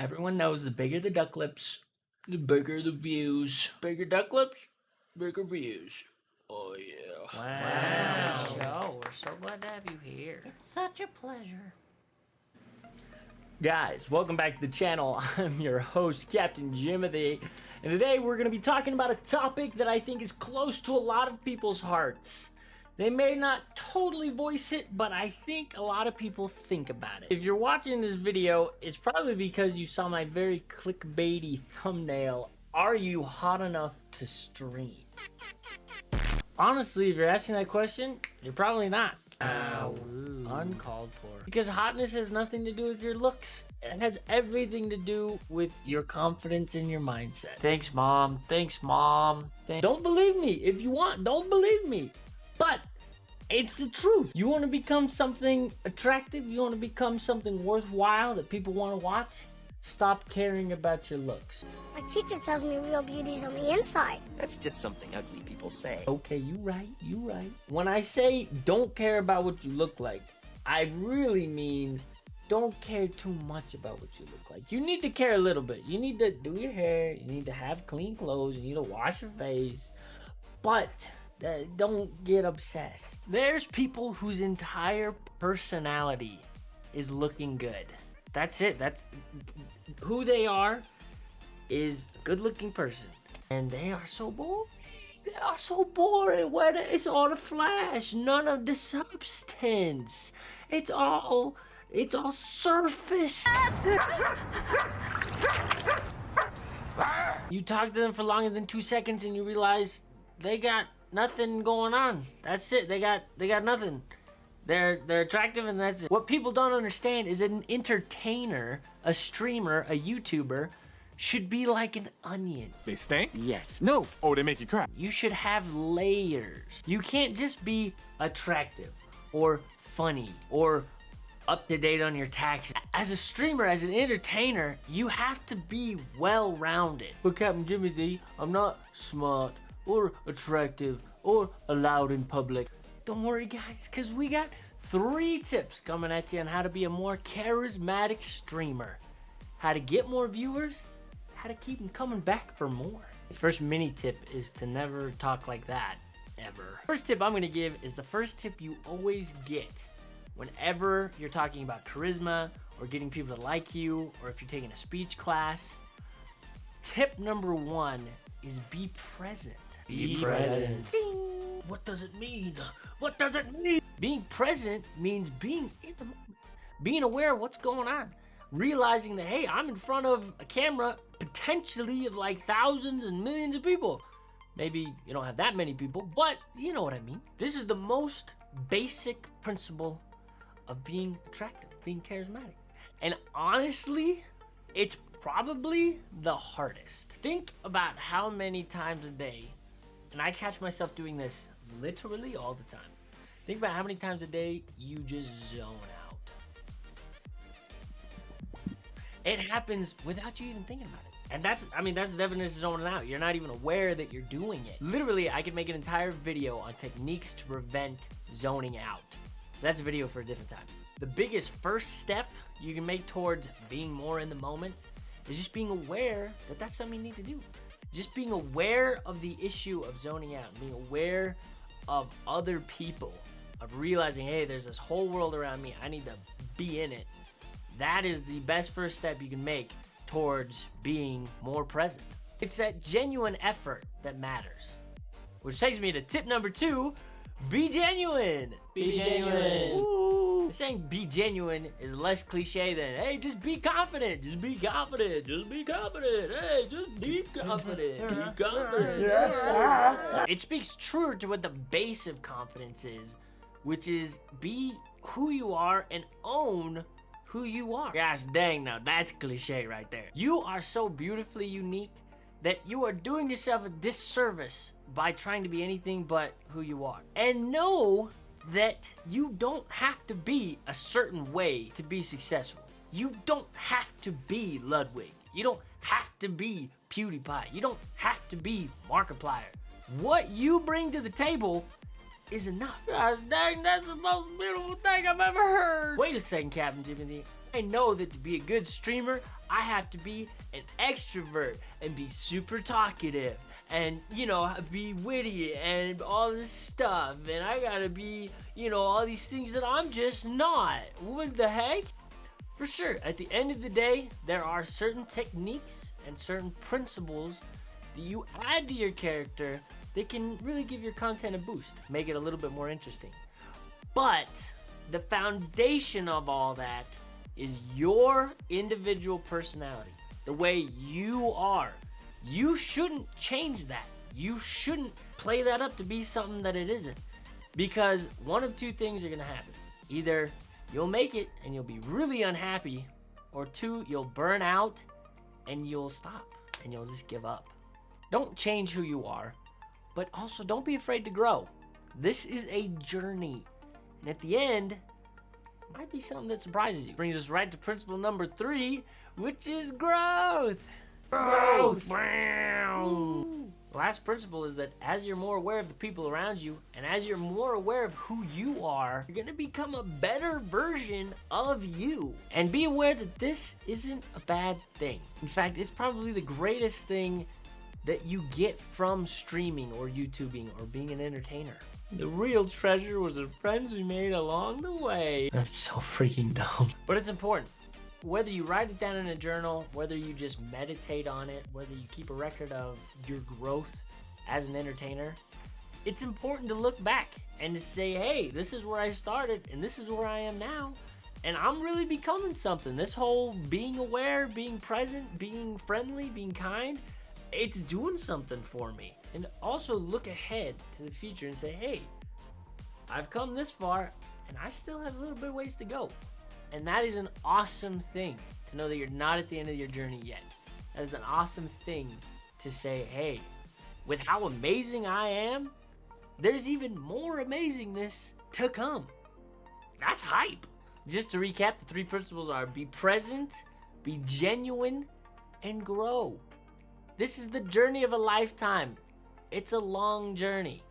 Everyone knows the bigger the duck lips, the bigger the views. Bigger duck lips, bigger views. Oh yeah. Wow. Joe, we're so glad to have you here. It's such a pleasure. Guys, welcome back to the channel. I'm your host, Captain Jimothy, and today we're going to be talking about a topic that I think is close to a lot of people's hearts. They may not totally voice it, but I think a lot of people think about it. If you're watching this video, it's probably because you saw my very clickbaity thumbnail, "Are you hot enough to stream?" Honestly, if you're asking that question, you're probably not. Ow. Uncalled for. Because hotness has nothing to do with your looks. It has everything to do with your confidence and your mindset. Thanks, Mom. Thanks, Mom. Don't believe me. If you want, don't believe me. But it's the truth. You want to become something attractive? You want to become something worthwhile that people want to watch? Stop caring about your looks. My teacher tells me real beauty's on the inside. That's just something ugly people say. Okay, you right. When I say don't care about what you look like, I really mean don't care too much about what you look like. You need to care a little bit. You need to do your hair. You need to have clean clothes. You need to wash your face. But don't get obsessed. There's people whose entire personality is looking good. That's it. That's who they are, is a good-looking person. And they are so boring. They are so boring. Where it's all the flash, none of the substance. It's all surface. You talk to them for longer than 2 seconds and you realize they got nothing going on. That's it. They got nothing. They're attractive and that's it. What people don't understand is that an entertainer, a streamer, a YouTuber should be like an onion. They stink? Yes. No. Oh, they make you cry. You should have layers. You can't just be attractive or funny or up to date on your taxes. As a streamer, as an entertainer, you have to be well-rounded. But Captain Jimmy D, I'm not smart or attractive or allowed in public. Don't worry guys, because we got 3 tips coming at you on how to be a more charismatic streamer. How to get more viewers, how to keep them coming back for more. The first mini tip is to never talk like that, ever. First tip I'm gonna give is the first tip you always get whenever you're talking about charisma or getting people to like you, or if you're taking a speech class. Tip number 1 is be present. Be present. Ding. What does it mean? What does it mean? Being present means being in the moment. Being aware of what's going on. Realizing that, hey, I'm in front of a camera, potentially of like thousands and millions of people. Maybe you don't have that many people, but you know what I mean. This is the most basic principle of being attractive, being charismatic. And honestly, it's probably the hardest. Think about how many times a day, and I catch myself doing this literally all the time. Think about how many times a day you just zone out. It happens without you even thinking about it. And that's the definition of zoning out. You're not even aware that you're doing it. Literally, I could make an entire video on techniques to prevent zoning out. That's a video for a different time. The biggest first step you can make towards being more in the moment is just being aware that that's something you need to do. Just being aware of the issue of zoning out, being aware of other people, of realizing, hey, there's this whole world around me, I need to be in it. That is the best first step you can make towards being more present. It's that genuine effort that matters. Which takes me to tip number 2, be genuine. Be genuine. Woo. Saying be genuine is less cliche than, hey, just be confident. Just be confident. Just be confident. Hey, just be confident. Be confident. It speaks truer to what the base of confidence is, which is be who you are and own who you are. Gosh dang, now that's cliche right there. You are so beautifully unique that you are doing yourself a disservice by trying to be anything but who you are. And know that you don't have to be a certain way to be successful. You don't have to be Ludwig. You don't have to be PewDiePie. You don't have to be Markiplier. What you bring to the table is enough. Gosh dang, that's the most beautiful thing I've ever heard. Wait a second, Captain Jimothy. I know that to be a good streamer, I have to be an extrovert and be super talkative and, you know, be witty and all this stuff. And I gotta be, you know, all these things that I'm just not. What the heck? For sure, at the end of the day, there are certain techniques and certain principles that you add to your character that can really give your content a boost, make it a little bit more interesting. But the foundation of all that is your individual personality, the way you are. You shouldn't change that. You shouldn't play that up to be something that it isn't. Because one of two things are gonna happen. Either you'll make it and you'll be really unhappy, or two, you'll burn out and you'll stop and you'll just give up. Don't change who you are, but also don't be afraid to grow. This is a journey. And at the end, might be something that surprises you. Brings us right to principle number 3, which is growth. Growth. Wow. The last principle is that as you're more aware of the people around you, and as you're more aware of who you are, you're gonna become a better version of you. And be aware that this isn't a bad thing. In fact, it's probably the greatest thing that you get from streaming or YouTubing or being an entertainer. The real treasure was the friends we made along the way. That's so freaking dumb. But it's important. Whether you write it down in a journal, whether you just meditate on it, whether you keep a record of your growth as an entertainer, it's important to look back and to say, hey, this is where I started and this is where I am now. And I'm really becoming something. This whole being aware, being present, being friendly, being kind, it's doing something for me. And also look ahead to the future and say, hey, I've come this far and I still have a little bit of ways to go. And that is an awesome thing to know that you're not at the end of your journey yet. That is an awesome thing to say, hey, with how amazing I am, there's even more amazingness to come. That's hype. Just to recap, the 3 principles are be present, be genuine, and grow. This is the journey of a lifetime. It's a long journey.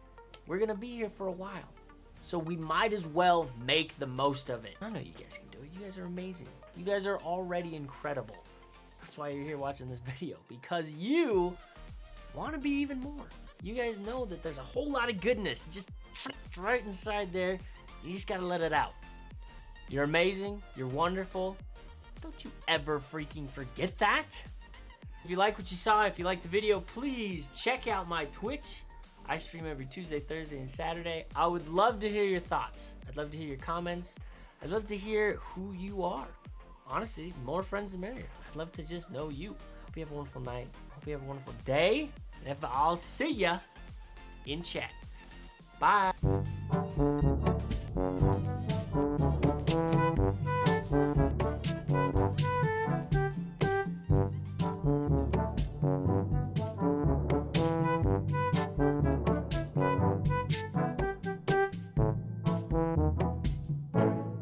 We're gonna be here for a while. So we might as well make the most of it. I know you guys can do it. You guys are amazing. You guys are already incredible. That's why you're here watching this video, because you want to be even more. You guys know that there's a whole lot of goodness just right inside there. You just gotta let it out. You're amazing. You're wonderful. Don't you ever freaking forget that. If you like what you saw, if you liked the video, please check out my Twitch. I stream every Tuesday, Thursday, and Saturday. I would love to hear your thoughts. I'd love to hear your comments. I'd love to hear who you are. Honestly, more friends the merrier. I'd love to just know you. Hope you have a wonderful night. Hope you have a wonderful day. And if I'll see ya in chat. Bye.